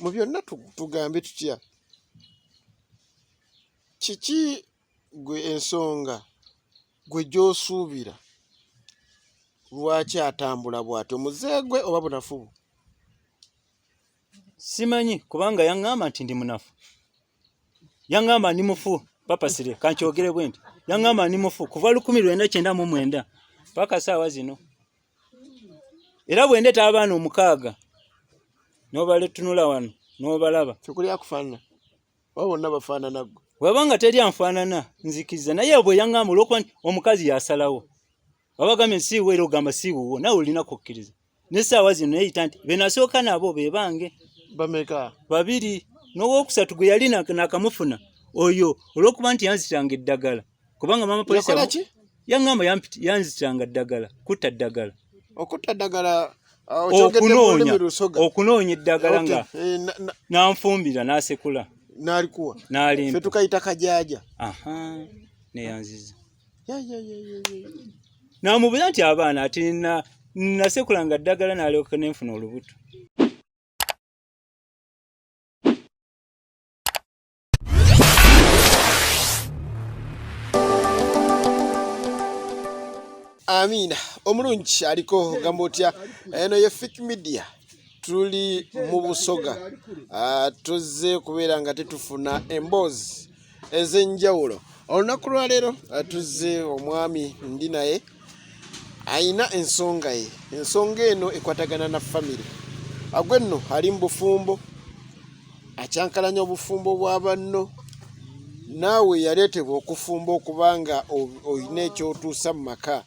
mu byonna tugambe tutya kiki gwe ensonga gwe gy'osuubira lwaki atambula bw'atyo muzeegwe oba bunafu simanyi kubanga yaŋŋamba nti ndi munafu yaŋŋamba ndi mufu papasire kankyogere bwe nti yaŋŋamba ndi mufu kuva 1999 paka saawa zino era bwe ndeeta abaana 6 n'obaletunula wano n'obalaba tekuli akufaanana oba bonna bafaanana gwe wabanga teri anfaanana nzikiriza naye bwe yaŋŋamba olw'okuba nti omukazi yasalawo wabagambye siiwe era ogamba siiwuwo nawe olina kukkiriza n'essaawa zino neyita nti be nasooka nabo be bange bameka 2 n'owookusatu gwe yali nakamufuna oyo olw'okuba nti yanzitanga eddagala kubanga mama polisi yaŋŋamba yanzitanga ddagala kutta ddagala okutta ddagala okunoonya eddagala nga nanfumbira n'asekula n'alikuwa n'alimpa ffe tukayita kajaja neyanziza n'amubuuza nti abaana ati nasekula nga ddagala n'alyoka nenfuna olubuto Amina omulungi aliko gamba otya eno ye PHIQ media tuli mu Busoga tuzze kubeera nga tetufuna emboozi ez'enjawulo olunaku lwa leero tuzze omwami ndi naye ayina ensonga ye ensonga eno ekwatagana na famire agwe nno ali mu bufumbo acyankalanya obufumbo bwa banno naawe yaleetebwa okufumba okubanga olina ekyotuusa mu maka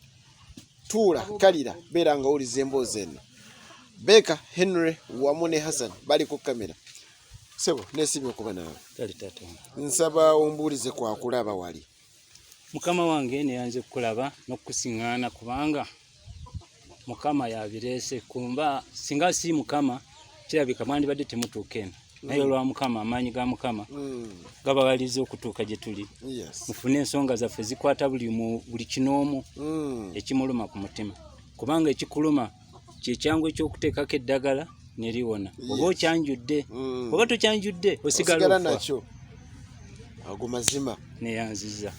tuula kalira beera nga owuliza emboozi eno Beka Henry wamu ne Hassan bali ku kamera sebo nesibye okuba naawe nsaba ombuulize kwakulaba wali mukama wange neyanze kukulaba n'okusiŋŋaana kubanga mukama yabireese kumba singa si mukama kirabika mwandibadde temutuuka eno naye olwa mukama amaanyi ga mukama gabawaliza okutuuka gye tuli mufune ensonga zaffe zikwata buli kinoomu ekimuluma ku mutima kubanga ekikuluma kyekyangu ekyokuteekako eddagala neliwona oba okyanjudde oba tokyanjudde osigala nakyo ago mazima neyanziza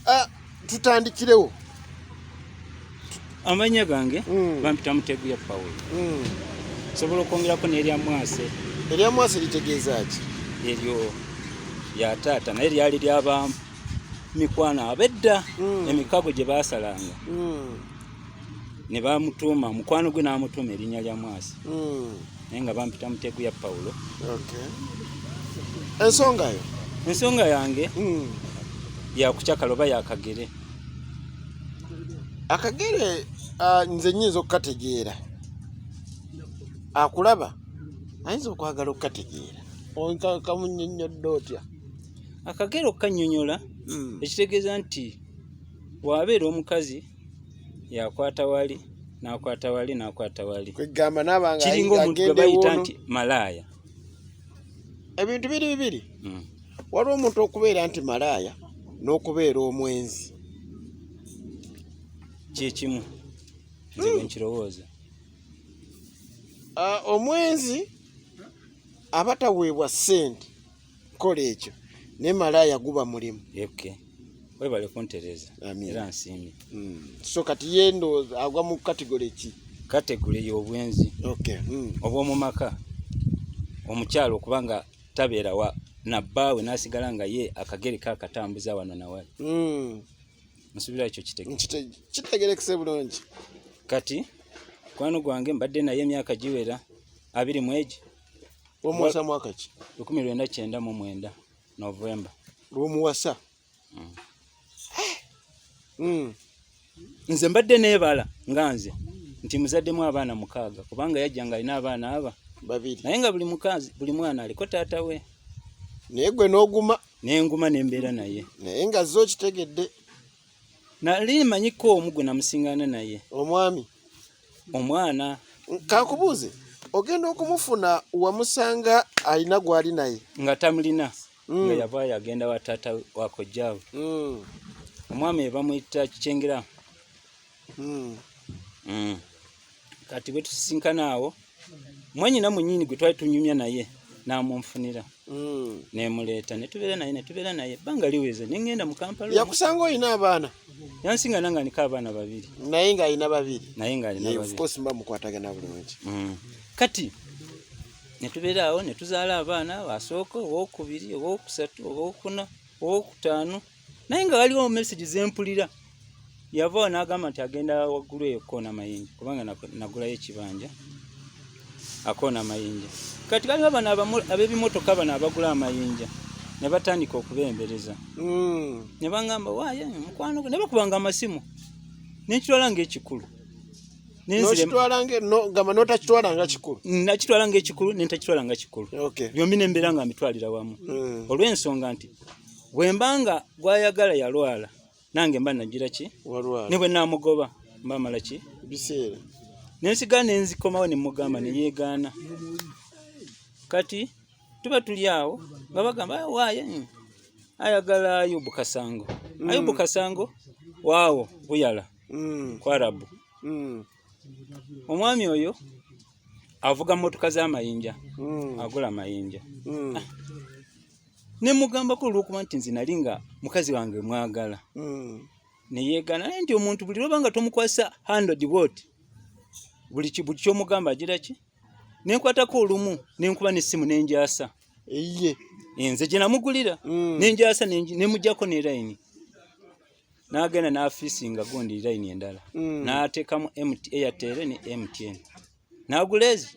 tutandikirewo amanya gange bampita Mutegu ya Pawulo sobola okwongerako n'eryamwase eryamwase litegeeza ki eryo ya taata naye lyali lyaba mikwano abedda emikago gye baasalanga ne bamutuuma mukwano gwe n'amutuuma erinnya lya mwasi naye nga bampita Mutegu ya Pawulo ensonga yange yakucyakala oba yakagere akagere nze nnyinza okukategeera akulaba ayinza okwagala okukategeera kamunnyonnyodde otya akagere okukannyonnyola ekitegeeza nti bw'abeera omukazi yakwata wali n'akwata wali n'akwata wali kwegamba n'abanga kiringa omuntu gwe bayita nti malaaya ebintu bibiri waliwo omuntu okubeera nti malaaya n'okubeera omwenzi kyekimu nze bwe nkirowooza omwenzi aba taweebwa ssente kola ekyo naye malaaya guba mulimu webale kuntereeza era nsiimye so kati ye ndowooza agwa mu kategole ki kategole y'obwenzi obw'omu maka omukyalo okubanga tabeera wa nabbaawe n'asigala nga ye akagere kaakatambuza wano nawali nsuubira ekyo kitegerekese bulungi kati kwano gwange mbadde naye emyaka giwera 20 mwegi omuwasa mwaka ki 1999 Novemba lw'omuwasa nze mbadde neebala nga nze nti muzaddemu abaana 6 kubanga yajja nga alina abaana aba 2 naye nga buli mwana aliko taata we naye gwe n'oguma n'enguma n'embeera naye naye nga zo kitegedde nali manyiko omu gwe namusiŋŋaana naye omwami omwana kakubuuze ogenda okumufuna wamusanga alina gwali naye nga tamulina nga yava yagenda wa taata wa kojjaawe omwami bamuyita Kikyengera kati bwe tusisinkana awo mwenyina munyini gwe twali tunyumya naye namunfunira nemuleeta netubeera naye ebbanga liweze nengenda mu Kampala. Yakusanga oyina abaana? Yansinga nanga niko abaana 2. Naye ng'alina 2. Naye ng'alina 2. Of course mba mukwatagana bulungi. Kati netubeera awo netuzaala abaana basooka, owokubiri, owokusatu, owokuna, owokutaano. Naye nga waliwo message zempulira. Yavaawo n'agamba nti agenda waggulu eyo koona mayinja kubanga nagulayo ekibanja akoona mayinja. Kati kaliwo abana ab'ebimotoka bano abagula amayinja ne batandika okubembereza. Ne bangamba waaye mukwano gwe ne bakubanga amasimu nekitwala ng'ekikulu. Notakitwala nga kikulu? Nakitwala ng'ekikulu nentakitwala nga kikulu. Byombi ne mbeera nga mbitwalira wamu olw'ensonga nti bwe mbanga gwayagala yalwala nange mba nagira ki ne bwe namugoba mba mala ki biseera nensiga nenzikomawo ne mugamba ne yeegaana. Kati tuba tuli awo nga bagamba waaye ayagala Ayubu Kasango. Ayubu Kasango waawo Buyala Kwarabu. Omwami oyo avuga motoka z'amayinja agula amayinja. Ne mugamba ko olw'okuba nti nze nali nga mukazi wange mwagala ne yeegaana nti omuntu buli lwobanga tomukwasa 100 watt buli kyomugamba agira ki nenkwatako olumu nenkuba n'essimu nenjasa nze gye namugulira nenjasa nemujjako ne line n'agenda n'afiisinga gundi line endala n'ateekamu Airtel ne MTN n'agula ezi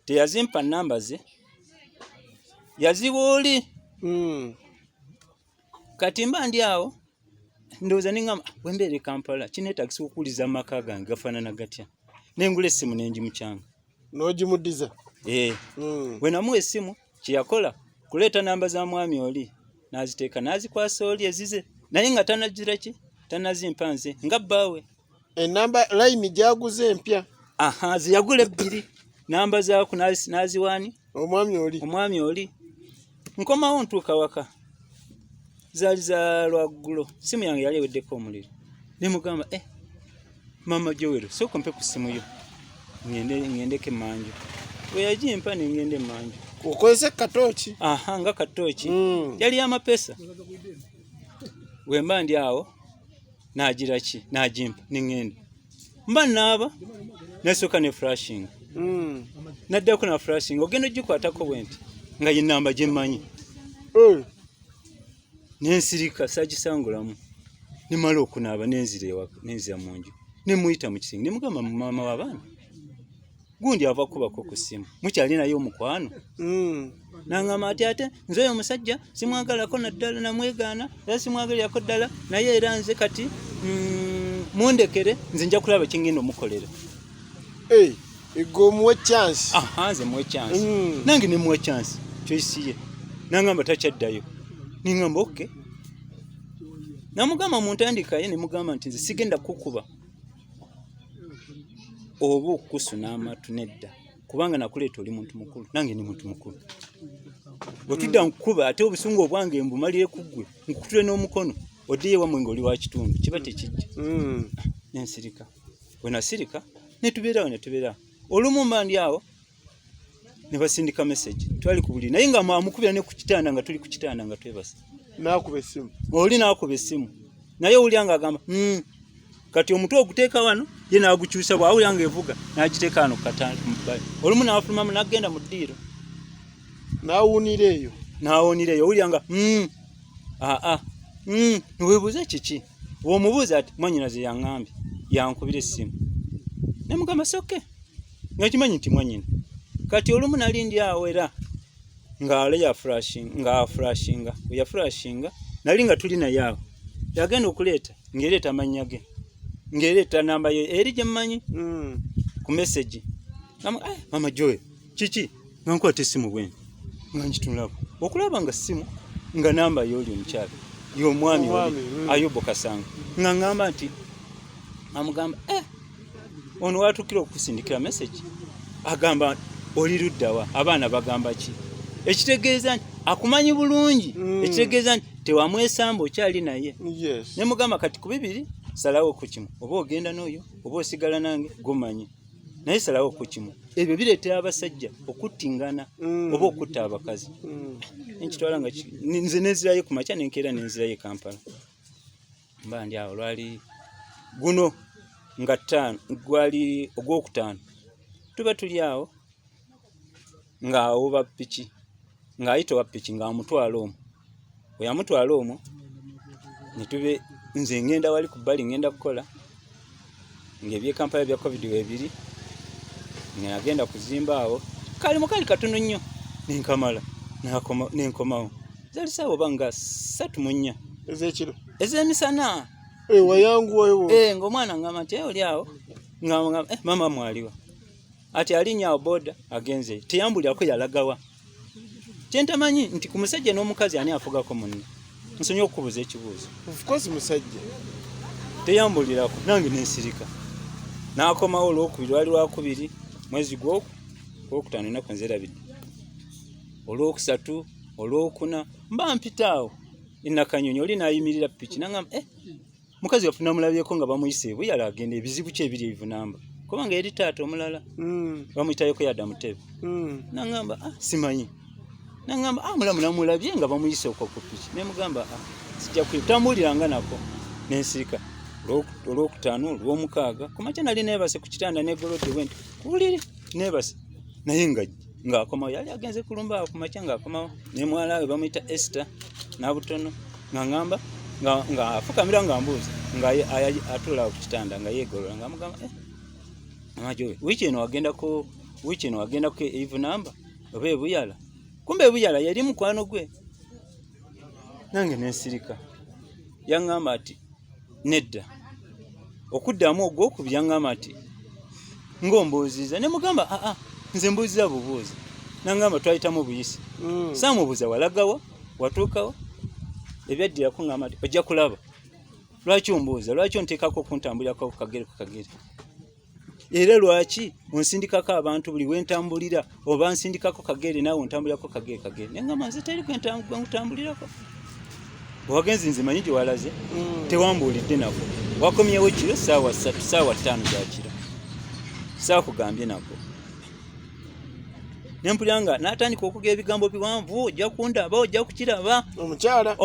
teyazimpa namba ze yaziwooli. Kati mba ndi awo ndowooza nengamba bwe mbeera e Kampala kineetagisa okuwuliza amaka gange gafaanana gatya nengula essimu nengimukyanga. N'ogimuddiza? Bwe namuwa essimu kyeyakola kuleeta namba za mwami oli n'aziteeka n'azikwasa oli ezize naye nga tanagira ki tanazimpa nze nga bbaawe. Enamba line gyaguze empya? Ziyagula 2 namba zaaku n'aziwaani omwami oli. Nkomawo ntuuka waka zaali za lwaggulo simu yange yali eweddeko omuliro ne mugamba mama Joel sooka mpe ku simu yo ngendeko emanju. Bwe yagimpa ne ngenda emanju. Okozesa katooki? Nga katooki yali amapesa. Bwe mba ndi awo n'agira ki n'agimpa ne ngenda mba naaba nasooka ne flashing naddako na flashing ogenda ogikwatako bwenti nga ye namba gye mmanyi nensirika sagisangulamu ne mala okunaaba nenzira mu nju ne muyita mu kisingi ne mugamba mama w'abaana gundi ava kubako ku ssimu mukyali naye omukwano nangamba ate nze oyo omusajja simwagalako naddala namwegaana era simwagalirako ddala naye era nze kati mundekere nze nja kulaba kingenda omukolera. Ego muwe chance? Nze muwe chance. Nange ne muwe chance choice ye nangamba takyaddayo ningamba okay. Namugamba muntandika ye ne mugamba nti nze sigenda kukuba oba okusuna amatu nedda kubanga nakuleeta oli muntu mukulu nange ni muntu mukulu. Bwe tudda nkuba ate obusungu obwange mbumalire kuggwe nkutule n'omukono oddiye wamwe ng'oli wa kitundu kiba tekijja. Nensirika bwe nasirika netubeerawo olumu mba ndi awo ne basindika message twali ku buli naye nga mwamukubira ne ku kitanda nga tuli ku kitanda nga twebasa. N'akuba essimu? Oli n'akuba essimu naye owulira agamba kati omutwe oguteeka wano ye n'agukyusa bw'awulira ng'evuga n'agiteeka wano ku katanda mubbali. Olumu n'afulumamu n'agenda mu ddiiro n'awuunira eyo owulira nga weebuuza kiki bw'omubuuza ati mwanyinaze yaŋŋambye yankubira essimu ne mugamba soke nga kimanyi nti mwanyina. Kati olumu nali ndi awo era ng'ale yaflashinga nali nga tuli naye awo yagenda okuleeta ng'ereeta amannya ge ng'ereeta namba yo eri gye mmanyi ku message. Mama Joel kiki nga nkwata essimu bwenti nga nkitunulako okulaba nga ssimu nga namba y'oli omukyala y'omwami oli Ayubu Kasango nga ŋŋamba nti amugamba ono watukira okusindikira message agamba oli luddawa abaana bagamba ki ekitegeeza nti akumanyi bulungi ekitegeeza nti tewamwesamba okyali naye. Ne mugamba kati ku bibiri salawo ku kimu oba ogenda n'oyo oba osigala nange gumanyi naye salawo ku kimu ebyo bireetera abasajja okuttingana oba okutta abakazi. Nkitwala nga nze nezirayo ku makya nenkeera nenzirayo Kampala. Mba ndi awo lwali guno nga ttaano gwali ogwokutaano. Tuba tuli awo ng'awoba ppiki ng'ayita owa ppiki ng'amutwala omwo. Bwe yamutwala omwo ne tube nze ngenda wali ku bbali ngenda kukola ng'eby'Ekampala bya COVID weebiri ng'agenda kuzimba awo kalimu kali katono nnyo nenkamala nenkomawo zali ssaawa oba nga 3 ez'ekiro ez'emisana. Wayanguwayo ng'omwana ngamba nti oli awo ngamba mama mwaliwa ati alinya awo boda agenze teyambulirako yalagawa. Kyentamanyi nti ku musajja n'omukazi ani afugako munne nsonyi okukubuza ekibuuzo. Of course musajja teyambulirako nange nensirika n'akomawo olwokubiri lwali lwakubiri mwezi gwokutaano ennaku nzerabidde olwokusatu olwokuna mba mpita awo Nakanyonyi oli n'ayimirira ppiki n'angamba mukazi waffe namulabyeko nga bamuyise ebuyala agenda ebizibu ki ebiri evunamba kubanga eri taata omulala bamuyitayoko yadda mutebe. N'angamba simanyi. N'angamba mulamu namulabye nga bamuyise okwo ku ppiki. Ne mugamba sijja kutambuliranga nako nensirika olwokutaano olw'omukaaga ku makya nali neebase ku kitanda negolodde bwenti kuwulire neebase naye ng'akomawo yali agenze kulumba awo ku makya ng'akomawo ne mwala we bamuyita Esther n'abutono ng'angamba ng'afukamira ng'ambuuza ng'atuula ku kitanda nga yeegolola ng'amugamba amajowe wiiki eno wagendako evunamba oba ebuyala kumbe ebuyala yali mukwano gwe. Nange nensirika yaŋŋamba ati nedda okuddamu ogwokubiri yaŋŋamba ati ng'ombuuziza ne mugamba nze mbuuziza bubuuzi. N'aŋŋamba twayitamu buyisi saamubuuza walagawa watuukawo ebyaddirako ŋŋamba ati ojja kulaba lwaki ombuuza lwaki onteekako okuntambulirako ku kagere era lwaki onsindikako abantu buli wentambulira oba nsindikako kagere naawe ontambulirako kagere neŋŋamba nze teri gwentambulirako wagenzi nze manyi gye walaze tewambuulidde nako wakomyewo kiro ssaawa 3 ssaawa 5 zakiro saakugambye nako nempulira nga n'atandika okugera ebigambo biwanvu ojja kundaba ojja kukiraba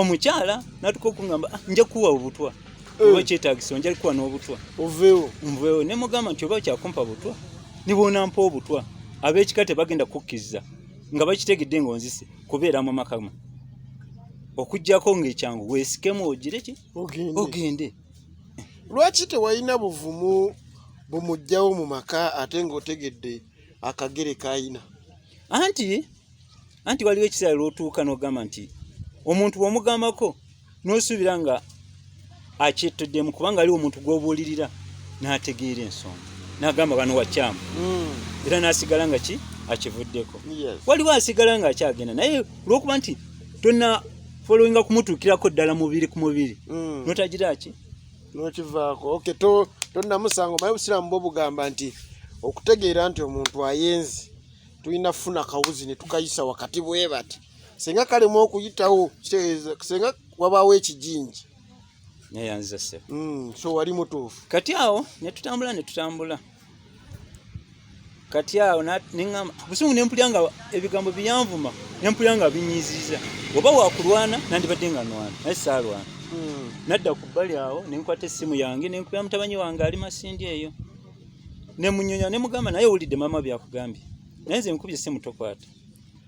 omukyala natuka okungamba nja kuwa obutwa oba kyetaagisa nja kuwa n'obutwa nveewo ne mugamba nti oba kyakumpa butwa nibwonampa obutwa ab'ekika tebagenda kukkiriza nga bakitegedde ng'onzise kubeera mu makamu okuggyako ng'ekyangu weesikemu ogire ki ogende. Lwaki tewalina buvumu bumugjawo mu maka ate ng'otegedde akagere kayina? Anti waliwo ekiseera lw'otuuka n'ogamba nti omuntu bw'omugambako n'osuubira nga akyettoddemu kubanga aliwo omuntu gw'obuulirira n'ategeera ensonga n'agamba bano wakyamu era n'asigala nga akivuddeko. Waliwo asigala nga akyagenda naye olw'okuba nti tonna followinga kumutuukirako ddala mubiri ku mubiri notagira ki nokivaako tonnamusanga omanyi obusiraamu bwo bugamba nti okutegeera nti omuntu ayenze tulina funa kawuzi ne tukayisa wakati bwe bati senga kalemu okuyitawo senga wabaawo ekijinji neyanza se so wali mutuufu. Kati awo netutambula kati awo neŋŋamba busungu nempulira nga ebigambo biyanvuma nempulira nga binyiiziza oba wakulwana nandibadde nga nwana naye saalwana. Nadda ku bbali awo nenkwata essimu yange nenkubira mutabanyi wange ali Masindi eyo nemunyonya nemugamba naye owulidde mama byakugambye naye nze nkubye essimu tokwata.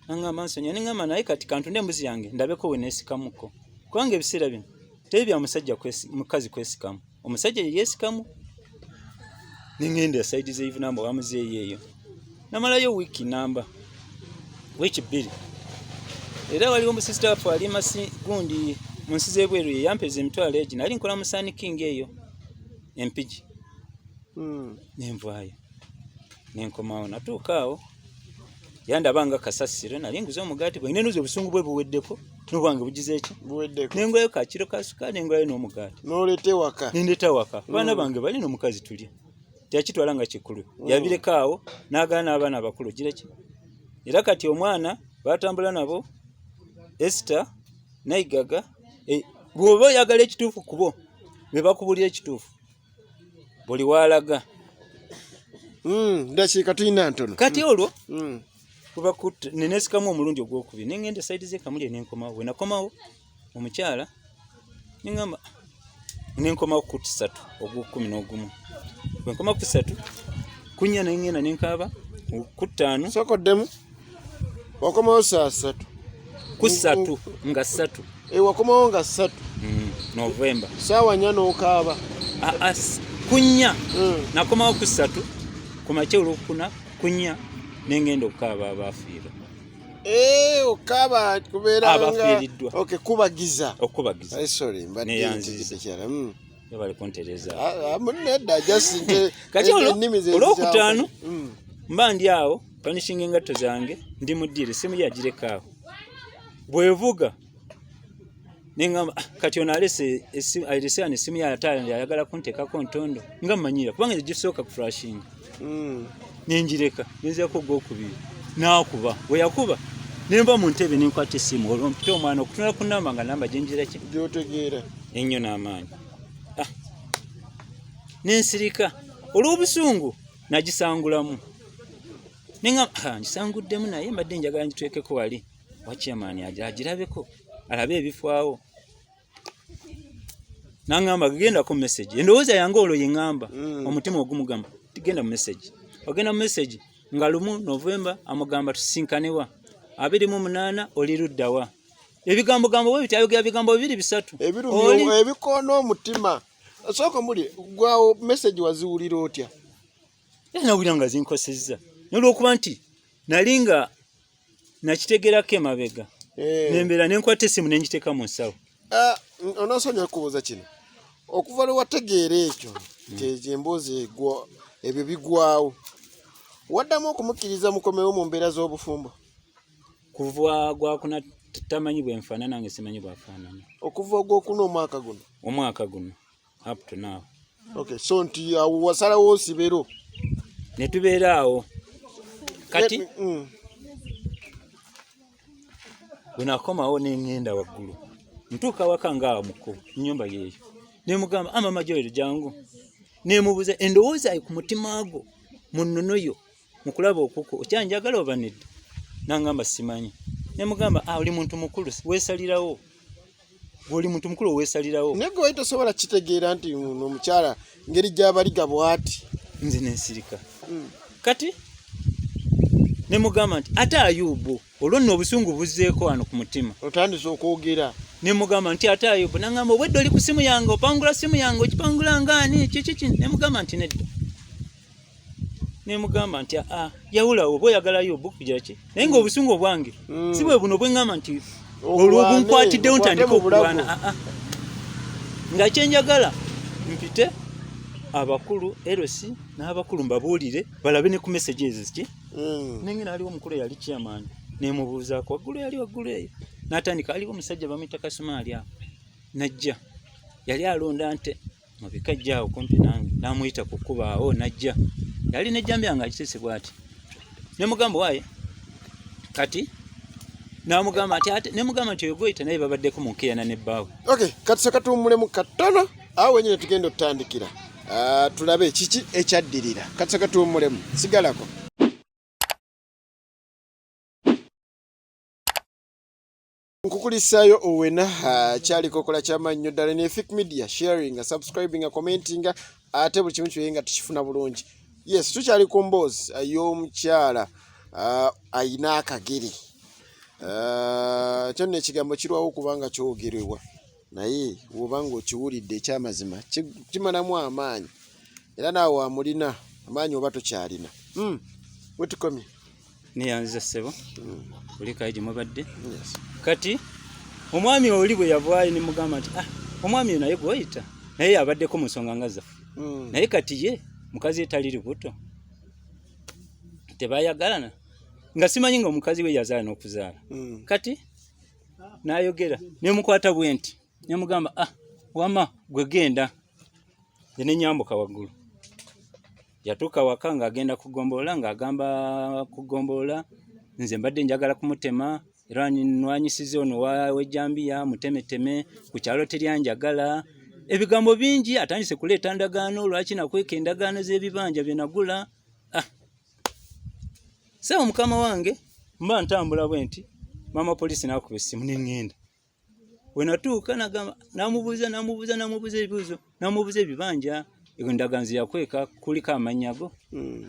Naŋŋamba nsonyiwa neŋŋamba naye kati kantunde embuzi yange ndabeko we neesikamuko kubanga ebiseera bino teri bya musajja mukazi kwesikamu omusajja yeesikamu. Nengenda saidi z'evunamba wamuzeeyi eyo namalayo wiiki namba wiiki 2 era waliwo omusisita waffe ali gundi mu nsi z'ebweru ye yampeza emitwalo egi nali nkola mu Saniking eyo empigi nenvaayo nenkomawo natuuka awo yandaba nga kasasiro nali nguza omugaati bwe nenuza obusungu bwe buweddeko n'obwange bugize eki nengulayo kakiro ka sukaali nengulayo n'omugaati nendeta waka abaana bange bali n'omukazi tulya tyakitwala nga kikulu yabireka awo n'agaana n'abaana abakulu gireki era kati omwana batambula nabo Esther Naigaga bw'oba oyagala ekituufu kubo be bakubulira ekituufu buli waalaga Ndakiika tulina ntono. Kati olwo kuba nenesikamu omulundi ogwokubiri nengenda side ze kamuli nenkomawo we nakomawo omukyala ningamba nenkomawo ku 3 ogw'11 we nkoma ku 3 kunya nengenda nenkaba ku 5 sokoddemu wakomawo saa 3 ku 3 nga 3 wakomawo nga 3 November saawa 4 n'okaaba kunya nakomawo ku 3 kumakya olwokuna kunya nengenda okukaaba abafiira okaaba kubeera abafiiriddwa okubagiza sorry mbadde yanzizidde kyala bali kuntereza munedda jasinte kati olwokutaano mba ndi awo panishinga engatto zange ndi mu ddire simu yagirekaawo bwevuga nengamba kati ono alese esimu yatala yayagala kunteekako ntondo nga mmanyira kubanga gisooka ku flashinga nenjireka nenzako gwokubiri nakuba weyakuba nemba mu ntebe nenkwata essimu olwo mpita omwana okutunula ku namba nga namba gyenjira ki gyotegeera ennyo n'amaanyi nensirika olw'obusungu nagisangulamu ngisanguddemu naye mbadde njagala ngitwekeko wali wakyamaani agirabeko alabe ebifaawo nangamba gegendako mu message endowooza yange olwo yeŋŋamba omutima ogumugamba tigenda mu message ogenda mu message nga 1 November amugamba tusinkanewa 28 oli luddawa ebigambo bwe bitayogera bigambo 2-3 ebikoona omutima sooka muli gwawo message waziwulira otya nawulira nga zinkosezza nolwokuba nti nalinga nakitegerako emabega nembeera nenkwata essimu nengiteeka mu nsawo onosonyiwa kubuuza kino okuva lwe wategeera ekyo nti emboozi ebyo bigwawo waddamu okumukkiriza mukomewo mu mbeera z'obufumbo kuva gwakuna tamanyi bwenfaanana nange simanyi bwafaanana okuva ogwokuna omwaka guno up to now so nti wasalawo osibero netubeera awo kati bwenakomawo nengenda waggulu ntuuka waka ngaawa muko nyumba yeeyo nemugamba amama joero jangu nemubuuza endowooza ayi ku mutima gwo mu nnono yo mukulaba okuko okyanjagala oba nedda nangamba simanyi nemugamba oli muntu mukulu weesalirawo oli muntu mukulu weesalirawo naye gwe tosobola kitegeera nti omukyala ngeri gy'abaliga bw'ati nze nensirika kati nemugamba nti ate Ayubu olwo nno obusungu buzzeeko wano ku mutima otandise okwogera nemugamba nti ate Ayubu nangamba obwedde oli ku simu yange opangula simu yange okipangula ngaani kiki nemugamba nti nedda nemugamba nti yawulawo oba oyagala Ayubu kugira ki naye ngaobusungu obwange si bwe buno bweŋŋamba nti olwobunkwatiddewo ntandika okulwana nga kyenjagala mpite abakulu erosi n'abakulu mbabuulire balabe ne ku messages ki nengena aliwo omukulu yali chairman nemubuuzaako waggulu yali waggulu eyo n'atandika aliwo omusajja bamuyita Kasumaali awo najja yali alonda nte mabika jjaawo kumpi nange namuyita ku kkuba awo najja yali nejjambya nga agitese bw'ati nemugamba waaye kati namugamba ati nemugamba nti oyogoyita naye babaddeko mu nkeeyana nebbaawe kati sakatuwummulemu katono awo wenyine tugenda okutandikira tulabe kiki ekyaddirira kati sakatuwummulemu sigalako nkukulisaayo owena kyaliko okola kyamannyo ddala ne PHIQ media sharing subscribing commenting ate buli kimu kyoye nga tukifuna bulungi yes tukyali ku mboozi y'omukyala ayina akagere kyonna ekigambo kirwawo okubanga kyogerebwa naye wobanga okiwulidde ekyamazima kimalamu amaanyi era naawe wamulina amaanyi oba tokyalina wetukomye neyanziza ssebo olikayo gye mubadde kati omwami oli bwe yavaayo nemugamba nti omwami naye gwoyita naye abaddeko mu nsonga nga zaffe naye kati ye mukazi etali lubuto tebayagalana nga simanyi nga omukazi we yazaala n'okuzaala kati n'ayogera nemukwata bwe nti nemugamba wama gwe genda ye nenyambuka waggulu yatuuka waka ng'agenda kugombolola ng'agamba kugombolola nze mbadde njagala kumutema era nwanyisize ono wejjambiya mutemeteme ku kyalo teryanjagala ebigambo bingi atandise kuleeta ndagaano lwaki nakweka endagaano z'ebibanja bye nagula Sawa mukama wange mba ntambula bwenti mama polisi nakuba essimu n'engenda. We natuuka namubuuza ebibuuzo namubuuza ebibanja endaganzi yakweka kuliko amannya go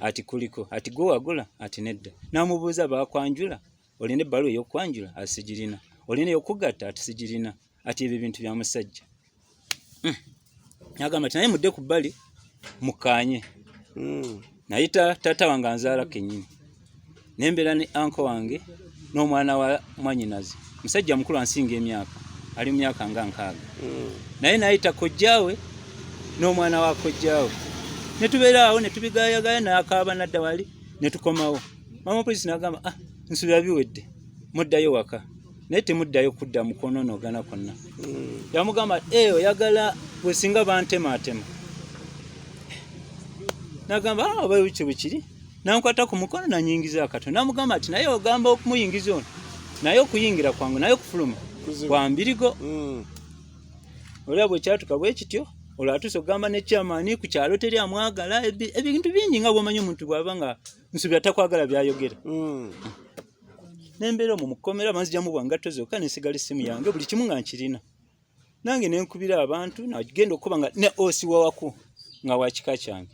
ati kuliko ati go wagula ati nedda. Namubuuza bakwanjula olina ebbaluwa ey'okwanjula ati sigirina. Olina ey'okugatta ati sigirina. Ati ebyo bintu bya musajja. Agamba ati naye mudde ku bbali mukanye. Nayita tata wange anzaala kennyini. Nembera ne anko wange n'omwana wa mwanyinazi. Musajja mukulu ansinga emyaka. Ali mu myaka nga 6. Naye nayita kojjaawe n'omwana wa kojjaawe. Ne tubeera awo ne tubigaayagaaya n'akaaba nadda wali ne tukomawo. Mama polisi n'agamba nsubira biwedde. Muddayo waka. Naye temuddayo kudda mukono n'ogana konna. Yamugamba oyagala bwe singa bantematema. N'agamba oba bikiri. Nankwata ku mukono nanyingiza akato. Namugamba ati naye ogamba okumuyingiza ono. Naye okuyingira kwangu naye okufuluma kwa mbirigo. Olya bwe kyatuka bwe kityo olwatuuse ogamba ne chairman ku kyalo teri amwagala ebintu bingi nga bw'omanyi omuntu bw'aba nga nsubira takwagala byayogera. Nembera mu mukomera manzija mu bwangatto zokka nesigala essimu yange buli kimu nga nkirina. Nange nenkubira abantu nagenda okuba nga ne osi wawaku nga wakika kyange.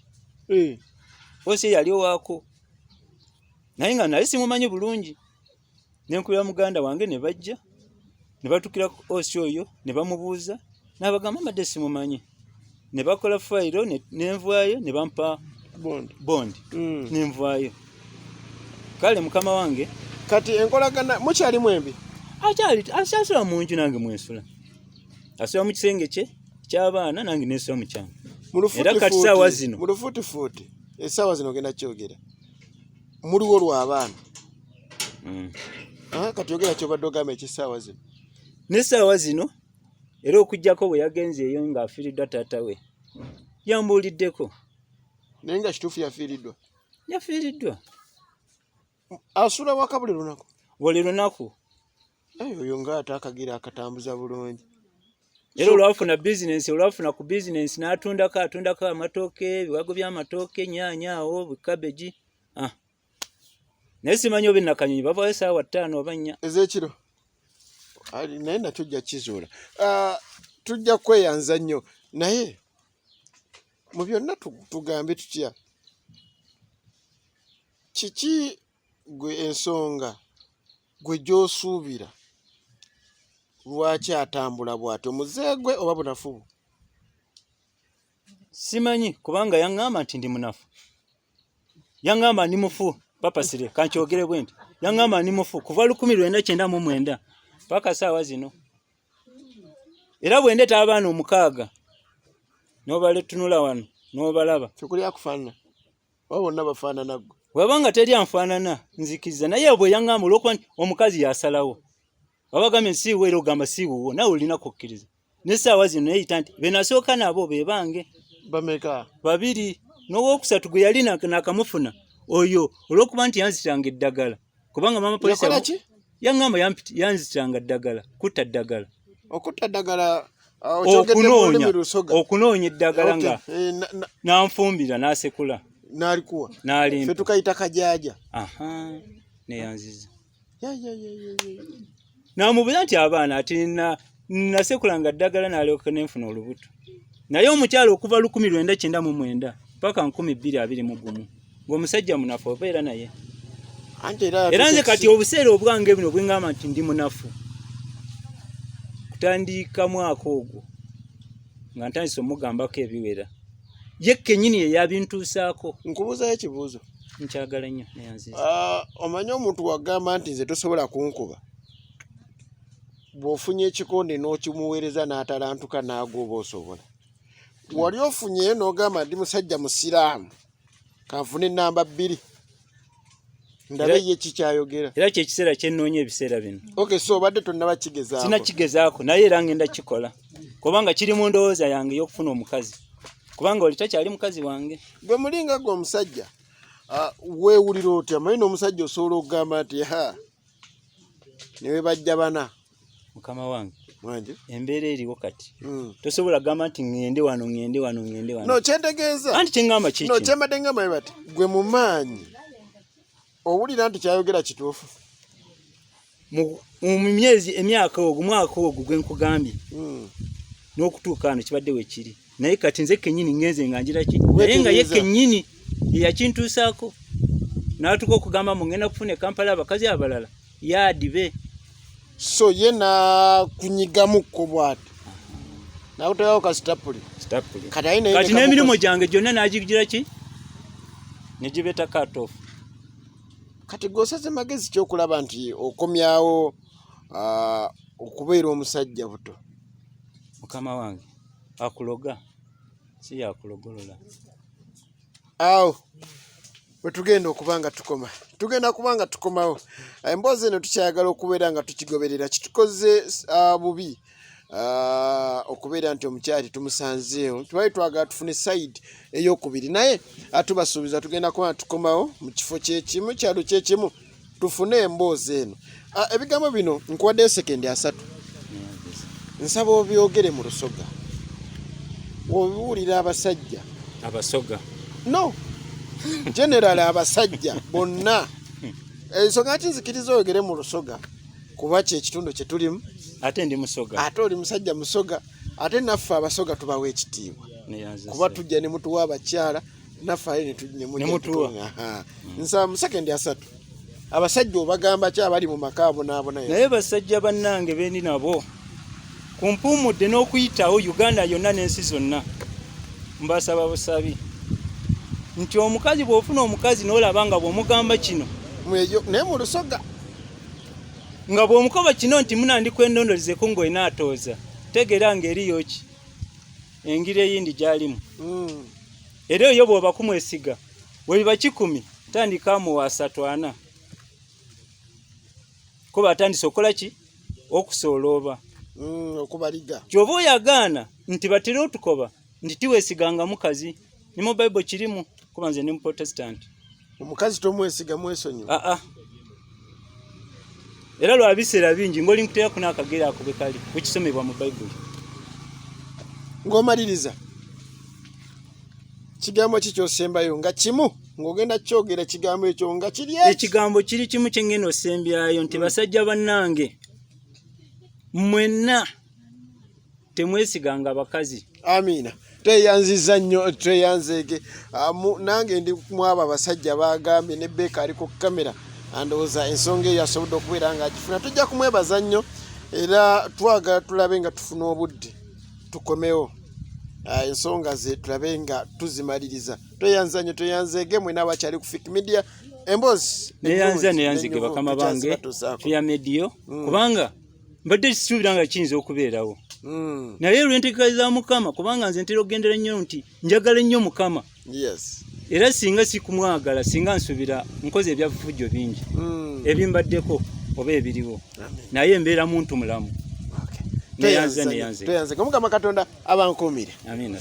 Osi yali owako. Naye nga nali simumanyi bulungi. Nenkubira muganda wange ne bajja ne batukira osi oyo ne bamubuuza n'abagamba amadde simumanyi. Ne bakola fayiro nenvaayo ne bampa bond. Nenvaayo. Kale mukama wange kati enkolagana mukyali mwembi. Asasula mu nju nange mwensula. Asula mu kisenge kye ky'abaana nange nesula mu kyange. Era kati saawa zino. Mulufuutifuuti. Essaawa zino genda kyogera. Muliwo lw'abaana. Kati yogera kyobadde ogamba ekisaawa zino. N'essaawa zino era okujjako bwe yagenze eyo ng'afiiriddwa taata we. Yambuuliddeko. Naye nga kituufu yafiiriddwa. Yafiiriddwa. Asula waka buli lunaku. Buli lunaku. Oyo ng'ate akagira akatambuza bulungi. Era olwafuna ku bizinensi n'atundako amatooke, ebiwago by'amatooke, nnyaanya awo, bikabeji. Naye simanyi oba nakanyonyi bavaayo essaawa 5 oba 4. Ez'ekiro. Naye na tujja kizuula. Tujja kweyanza nnyo. Naye mu byonna tugambe tutya. Kiki gwe ensonga gwe gy'osuubira lwaki atambula bw'atyo muzeegwe oba bunafu? Simanyi kubanga yaŋŋamba nti ndi munafu. Yaŋŋamba ndi mufu papa sire kankyogere bwenti. Yaŋŋamba ndi mufu kuva 1999 paka saawa zino. Era bwe ndeeta abaana 6 n'obaletunula wano n'obalaba. Kyokuli akufaanana. Oba bonna bafaanana ggwe. Wabanga teri anfaanana nzikiriza naye bwe yaŋŋamba olw'okuba omukazi yasalawo. Wabagambe nsiiwe era ogamba siiwuwo nawe olina kukkiriza. N'essaawa zino neyita nti be nasooka nabo be bange. Bameka? 2. N'owookusatu gwe yali nakamufuna oyo olw'okuba nti yanzitiranga eddagala. Kubanga mama polisi yaŋŋamba yanzitiranga ddagala, kutta ddagala. Okutta ddagala okunoonya eddagala nga n'anfumbira n'asekula. N'alikuwa? N'alimpa. Ffe tukayita kajaja. Neyanziza. Namubuuza nti abaana ati nasekulanga ddagala n'alyoka nenfuna olubuto. Naye omukyalo okuva 1999 paka 2021 ng'omusajja munafu obeera naye. Era nze kati obuseera obwange bino bwengamba nti ndi munafu. Kutandika mwaka ogwo nga ntandise omugambako ebiwera. Ye kennyini ye yabintuusaako. Nkubuuzayo ekibuuzo. Nkyagala nnyo neyanziza. Omanyi omuntu wagamba nti nze tosobola kunkuba. Bw'ofunye ekikonde n'okimuweereza n'atalantuka n'agwa oba osobola. Wali ofunye n'ogamba ndi musajja musiraamu kanfune nnamba 2. Ndabe ye kikyayogera. Era kye kiseera kye nnoonya ebiseera bino. So obadde tonnaba kigezaako. Sinakigezaako naye era ngenda kikola. Kubanga kiri mu ndowooza yange y'okufuna omukazi. Kubanga oli takyali mukazi wange. Gwe mulinga gwe omusajja. Weewulira otya? Amanyi n'omusajja osobola okugamba nti newe bajja bana. Mukama wange embeera eriwo kati tosobola gamba nti ngende wano no kyentegeeza anti kyengamba kiki no kyembadde ngamba bati gwe mu maanyi owulira nti kyayogera kituufu mu myezi emyaka ogwo mwaka ogwo gwe nkugambye n'okutuuka wano kibadde wekiri naye kati nze kennyini ngenze nga ngira ki naye nga ye kennyini yakintuusaako n'atuuka okugamba mugenda kufuna Kampala abakazi abalala yaadibe so ye nakunyigamukko bwati nakutekawo kasitapuli kati n'emirimu gyange gyonna nagigira ki negibeta cut off kati gwosaze magezi kyokulaba nti okomyawo okubeera omusajja buto mukama wange akuloga si yakulogolola awo wetugenda okubanga tugenda tukomawo emboozi eno tukyayagala okubeera nga tukigoberera kitukoze bubi okubeera nti omukyali tumusanzeewo twali twagala tufune sayidi eyokubiri naye atubasuubiza tugenda kuba tukomawo mu kifo kyekimu kyalo kyekimu tufune emboozi eno ebigambo bino nkuwaddeyo sekendi 3 nsaba obyogere mu lusoga obiwulira abasajja abasoga no general abasajja bonna ensonga ati nzikiriza oyogere mu lusoga kuba kyekitundu kye tulimu ate ndi musoga ate oli musajja musoga ate naffe abasoga tubawa ekitiibwa kuba tujja ne mutuwa abakyala naffe aye nemutuwa nsaba mu sekendi 3 abasajja obagamba ki abali mu maka abo naabo naye basajja bannange bendi nabo kumpuumudde n'okuyitawo Uganda yonna n'ensi zonna mbasaba busabi nti omukazi bw'ofuna omukazi n'olaba nga bw'omugamba kino naye mu lusoga nga bw'omukoba kino nti munandikwendondolezeko ng'oyinaatooza tegeera ng'eriyo ki engeri eyindi gy'alimu era eyo bw'oba kumwesiga bwe biba 10 tandika muwa 3-4 kuba atandise okola ki okusoolooba okubaliga ky'oba oyagaana nti batera otukoba nti tiweesiganga mukazi ne mu Bible kirimu kuba nze ndi mu Protestant omukazi tomwesiga mwesonyiwa era lwa biseera bingi ng'oli nkuteeraku n'akagere ako bwe kali bwekisomebwa mu Bible ng'omaliriza kigambo ki kyosembayo nga kimu ng'ogenda kyogera ekigambo ekyo nga kiri ekigambo kiri kimu kye ngenda osembyayo nti basajja bannange mwenna temwesiganga bakazi amiina tweyanziza nnyo tweyanzeege nange ndi mwabo abasajja bagambye ne Beka ali ku kamera andowooza ensonga eyo asobodde okubeera nga agifuna tujja kumwebaza nnyo era twagala tulabe nga tufuna obudde tukomewo ensonga ze tulabe nga tuzimaliriza tweyanza nnyo tweyanzeege mwena abakyali ku PHIQ Media emboozi neyanzige bakama bange tuya medio kubanga mbadde kisuubira nga kiyinza okubeerawo naye lwenteekeza Mukama kubanga nze ntera okugendera nnyo nti njagala nnyo Mukama era singa sikumwagala singa nsubira nkoze ebyafujjo bingi ebimbaddeko oba ebiriwo naye embeera muntu mulamu tweyanze Mukama Katonda abankuumire amiina.